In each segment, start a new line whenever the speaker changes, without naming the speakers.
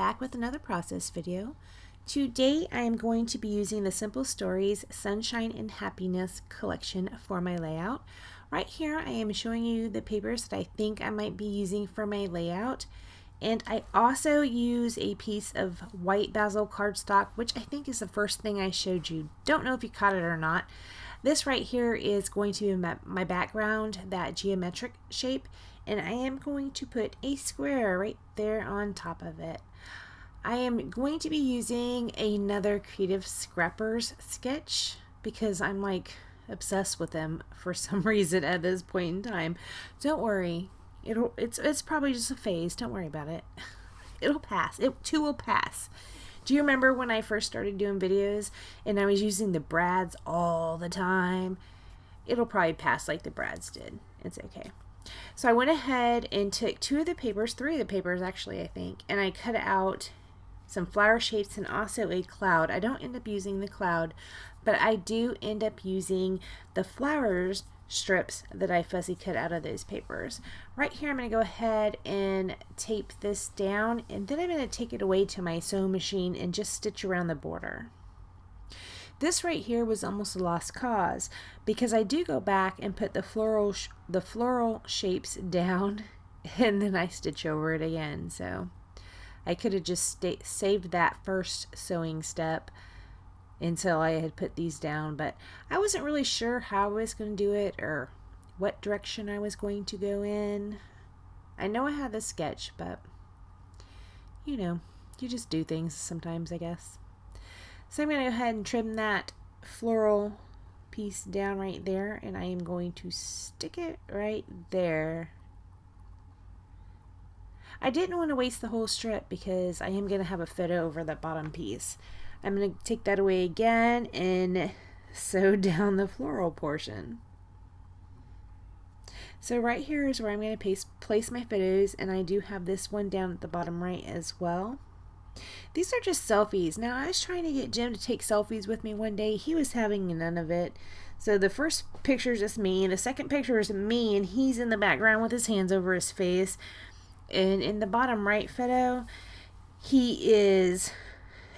back with another process video. Today I am going to be using the Simple Stories Sunshine and Happiness collection for my layout. Right here I am showing you the papers that I think I might be using for my layout. And I also use a piece of white basil cardstock, which I think is the first thing I showed you. Don't know if you caught it or not. This right here is going to be my background, that geometric shape, and I am going to put a square right there on top of it. I am going to be using another Creative Scrappers sketch because I'm like obsessed with them for some reason at this point in time. Don't worry. It's probably just a phase. Don't worry about it. It'll pass. It too will pass. Do you remember when I first started doing videos and I was using the brads all the time? It'll probably pass like the brads did. It's okay. So I went ahead and took three of the papers actually, I think, and I cut out some flower shapes and also a cloud. I don't end up using the cloud, but I do end up using the flowers strips that I fussy cut out of those papers. Right here I'm going to go ahead and tape this down, and then I'm going to take it away to my sewing machine and just stitch around the border. This right here was almost a lost cause because I do go back and put the floral shapes down and then I stitch over it again. So I could have just saved that first sewing step until I had put these down, but I wasn't really sure how I was going to do it or what direction I was going to go in. I know I had the sketch, but you know, you just do things sometimes, I guess. So I'm going to go ahead and trim that floral piece down right there, and I am going to stick it right there. I didn't want to waste the whole strip because I am going to have a photo over the bottom piece. I'm going to take that away again and sew down the floral portion. So right here is where I'm going to place my photos, and I do have this one down at the bottom right as well. These are just selfies. Now I was trying to get Jim to take selfies with me one day. He was having none of it. So the first picture is just me, and the second picture is me, and he's in the background with his hands over his face. And in the bottom right photo, he is...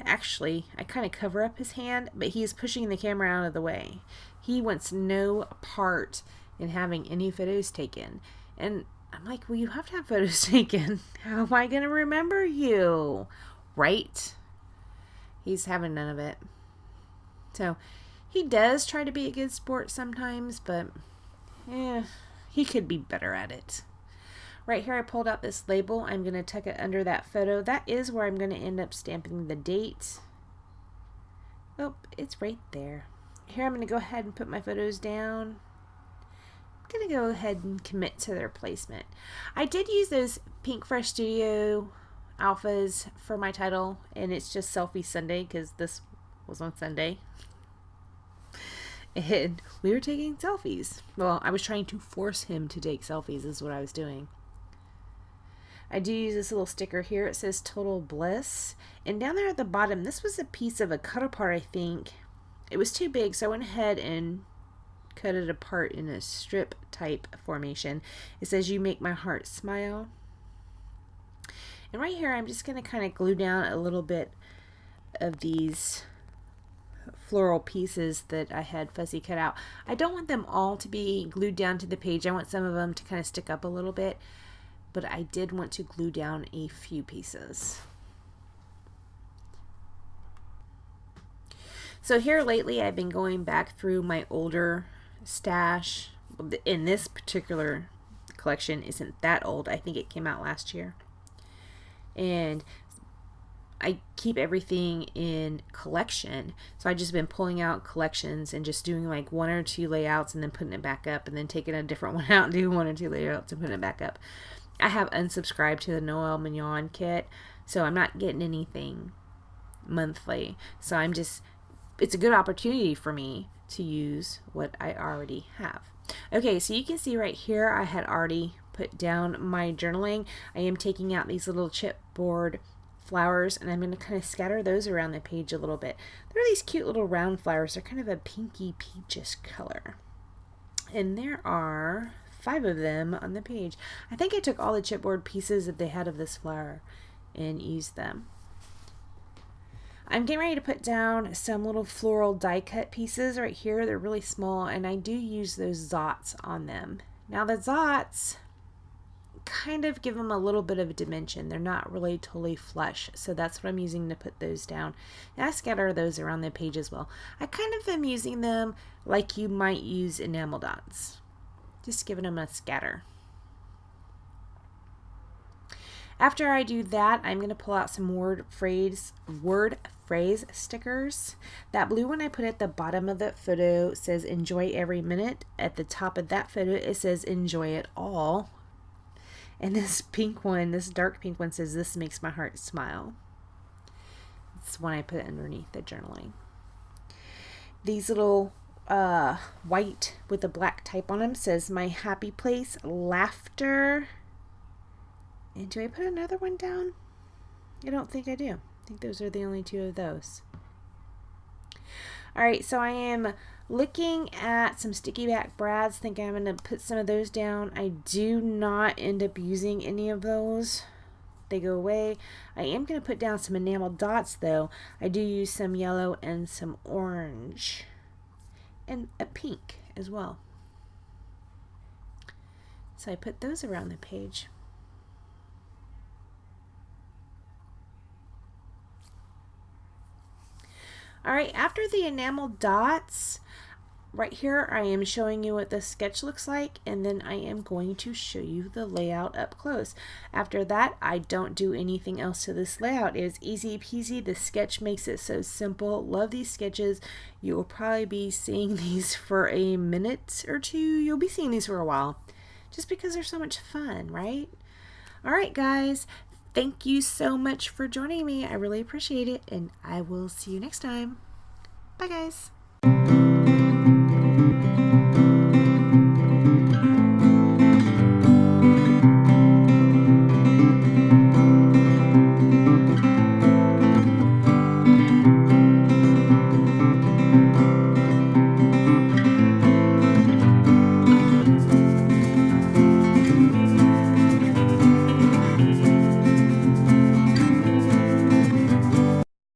Actually, I kind of cover up his hand, but he's pushing the camera out of the way. He wants no part in having any photos taken. And I'm like, well, you have to have photos taken. How am I going to remember you? Right? He's having none of it. So, he does try to be a good sport sometimes, but he could be better at it. Right here I pulled out this label. I'm going to tuck it under that photo. That is where I'm going to end up stamping the date. Oh, it's right there. Here I'm going to go ahead and put my photos down. I'm going to go ahead and commit to their placement. I did use those Pink Fresh Studio alphas for my title, and it's just Selfie Sunday because this was on Sunday. And we were taking selfies. Well, I was trying to force him to take selfies is what I was doing. I do use this little sticker here. It says Total Bliss. And down there at the bottom, this was a piece of a cut apart, I think. It was too big, so I went ahead and cut it apart in a strip type formation. It says, "You make my heart smile." And right here, I'm just going to kind of glue down a little bit of these floral pieces that I had fussy cut out. I don't want them all to be glued down to the page. I want some of them to kind of stick up a little bit. But I did want to glue down a few pieces. So here lately I've been going back through my older stash. In this particular collection isn't that old. I think it came out last year. And I keep everything in collection. So I've just been pulling out collections and just doing like one or two layouts and then putting it back up and then taking a different one out and doing one or two layouts and putting it back up. I have unsubscribed to the Noel Mignon kit, so I'm not getting anything monthly. So it's a good opportunity for me to use what I already have. Okay, so you can see right here I had already put down my journaling. I am taking out these little chipboard flowers, and I'm going to kind of scatter those around the page a little bit. They're these cute little round flowers. They're kind of a pinky peachish color. And there are 5 of them on the page. I think I took all the chipboard pieces that they had of this flower and used them. I'm getting ready to put down some little floral die cut pieces right here. They're really small, and I do use those dots on them. Now the dots kind of give them a little bit of a dimension. They're not really totally flush, so that's what I'm using to put those down. And I scatter those around the page as well. I kind of am using them like you might use enamel dots, just giving them a scatter. After I do that, I'm going to pull out some word phrase stickers. That blue one I put at the bottom of that photo says enjoy every minute. At the top of that photo it says enjoy it all. And this pink one, this dark pink one, says this makes my heart smile. It's one I put underneath the journaling. These little white with a black type on them says my happy place, laughter. And do I put another one down? I don't think I do. I think those are the only two of those. Alright, so I am looking at some sticky back brads, thinking I'm going to put some of those down. I do not end up using any of those. They go away. I am going to put down some enamel dots though. I do use some yellow and some orange. And a pink as well. So I put those around the page. Alright, after the enamel dots, right here I am showing you what the sketch looks like, and then I am going to show you the layout up close. After that, I don't do anything else to this layout. It is easy peasy. The sketch makes it so simple. Love these sketches. You will probably be seeing these for a minute or two. You'll be seeing these for a while, just because they're so much fun, right? Alright guys, thank you so much for joining me. I really appreciate it, and I will see you next time. Bye guys.